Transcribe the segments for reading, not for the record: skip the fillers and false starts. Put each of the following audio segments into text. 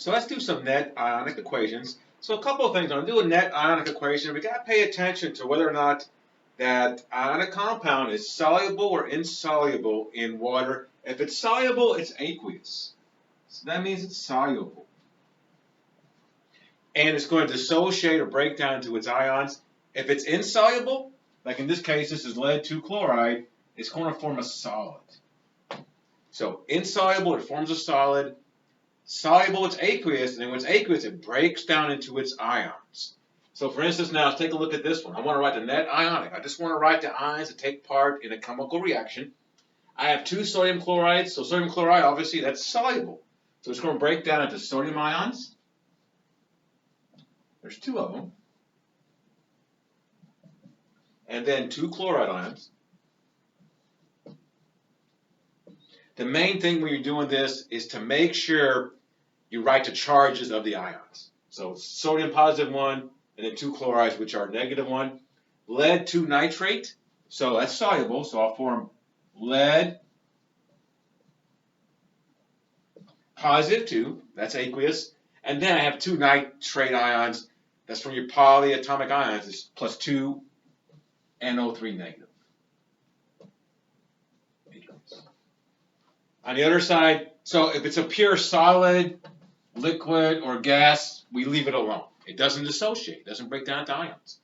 So let's do some net ionic equations. So a couple of things. When I do a net ionic equation, we got to pay attention to whether or not that ionic compound is soluble or insoluble in water. If it's soluble, it's aqueous. So that means it's soluble. And it's going to dissociate or break down into its ions. If it's insoluble, like in this case, this is lead 2 chloride, it's going to form a solid. So insoluble, it forms a solid. Soluble, it's aqueous, and then when it's aqueous, it breaks down into its ions. So for instance, now let's take a look at this one. I want to write the net ionic. I just want to write the ions that take part in a chemical reaction. I have 2 sodium chlorides, so sodium chloride, obviously, that's soluble. So it's going to break down into sodium ions. There's 2 of them. And then 2 chloride ions. The main thing when you're doing this is to make sure you write the charges of the ions. So sodium positive 1, and then 2 chlorides, which are negative 1. Lead 2 nitrate, so that's soluble, so I'll form lead positive 2, that's aqueous. And then I have 2 nitrate ions, that's from your polyatomic ions, it's plus 2 NO3 negative. On the other side, so if it's a pure solid, liquid, or gas, we leave it alone. It doesn't dissociate. It doesn't break down into ions.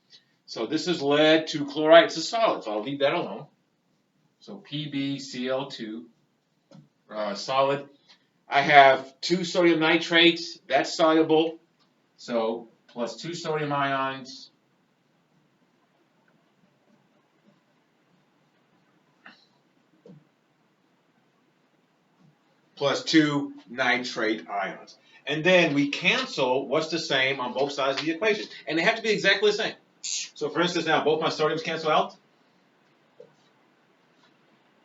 So this is lead 2 chloride. It's a solid, so I'll leave that alone. So PbCl2, solid. I have 2 sodium nitrates. That's soluble. So plus 2 sodium ions. Plus 2 nitrate ions. And then we cancel what's the same on both sides of the equation. And they have to be exactly the same. So for instance, now both my sodiums cancel out.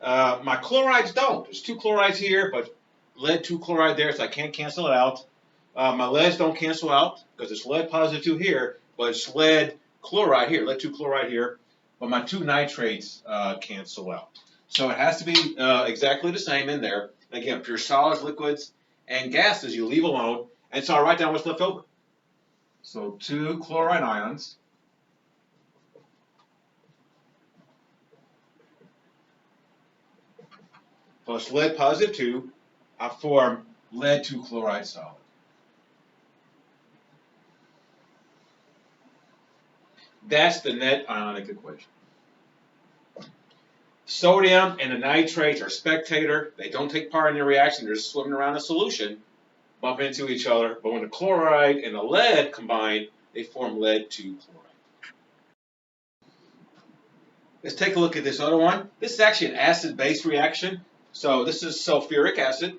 My chlorides don't. There's 2 chlorides here, but lead 2 chloride there, so I can't cancel it out. My leads don't cancel out because it's lead positive 2 here, but it's lead chloride here, lead 2 chloride here. But my 2 nitrates cancel out. So it has to be exactly the same in there. Again, pure solids, liquids, and gases you leave alone. And so I write down what's left over. So 2 chloride ions plus lead positive 2, I form lead 2 chloride solid. That's the net ionic equation. Sodium and the nitrates are spectator. They don't take part in the reaction. They're just swimming around a solution, bumping into each other. But when the chloride and the lead combine, they form lead 2 chloride. Let's take a look at this other one. This is actually an acid-base reaction. So this is sulfuric acid.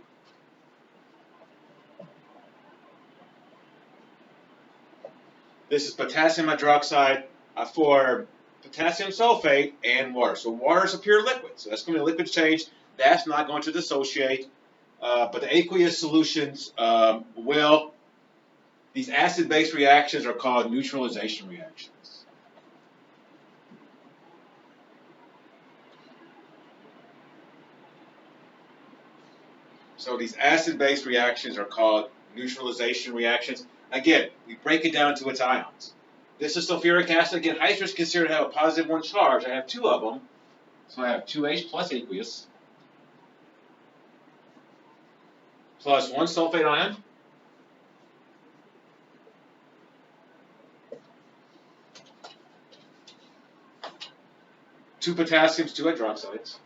This is potassium hydroxide. I form potassium sulfate and water. So water is a pure liquid. So that's going to be a liquid stage. That's not going to dissociate. But the aqueous solutions will. These acid-base reactions are called neutralization reactions. So these acid-base reactions are called neutralization reactions. Again, we break it down to its ions. This is sulfuric acid. Again, hydrogen is considered to have a positive 1 charge. I have 2 of them. So I have 2H plus aqueous plus 1 sulfate ion two potassiums, 2 hydroxides.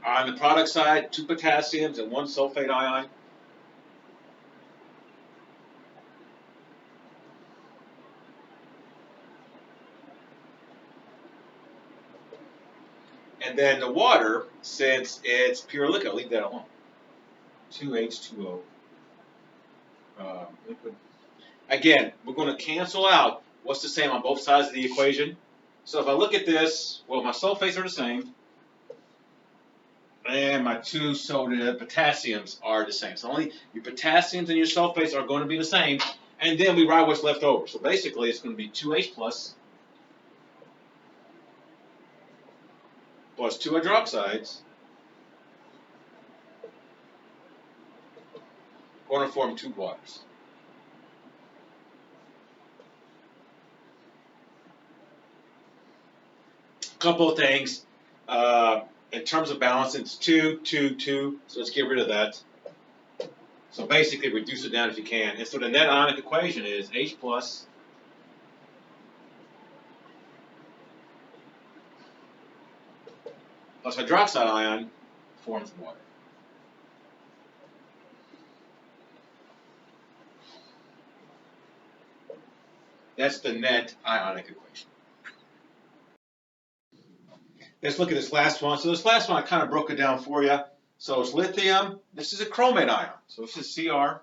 On the product side, 2 potassiums and 1 sulfate ion. And then the water, since it's pure liquid, I'll leave that alone. 2H2O liquid. Again, we're going to cancel out what's the same on both sides of the equation. So if I look at this, well, my sulfates are the same. And my 2 potassiums are the same. So only your potassiums and your sulfates are going to be the same. And then we write what's left over. So basically, it's going to be 2H plus plus 2 hydroxides going to form 2 waters. Couple of things. In terms of balance, it's 2, 2, 2. So let's get rid of that. So basically, reduce it down if you can. And so the net ionic equation is H plus hydroxide ion forms water. That's the net ionic equation. Let's look at this last one. So this last one, I kind of broke it down for you. So it's lithium. This is a chromate ion. So this is Cr.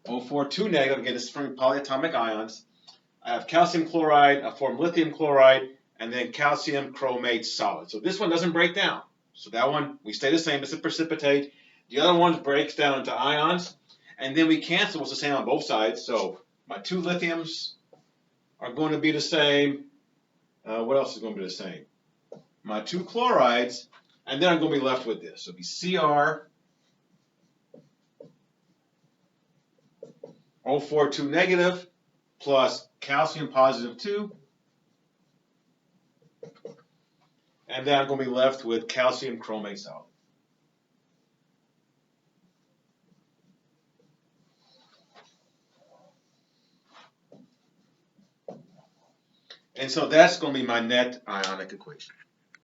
O4, 2 negative. Again, this is from polyatomic ions. I have calcium chloride. I form lithium chloride. And then calcium chromate solid. So this one doesn't break down. So that one, we stay the same. It's a precipitate. The other one breaks down into ions. And then we cancel what's the same on both sides. So my 2 lithiums are going to be the same. What else is going to be the same? My 2 chlorides, and then I'm going to be left with this. So it'll be Cr O4 2 negative plus calcium positive 2. And then I'm going to be left with calcium chromate solid. And so that's going to be my net ionic equation.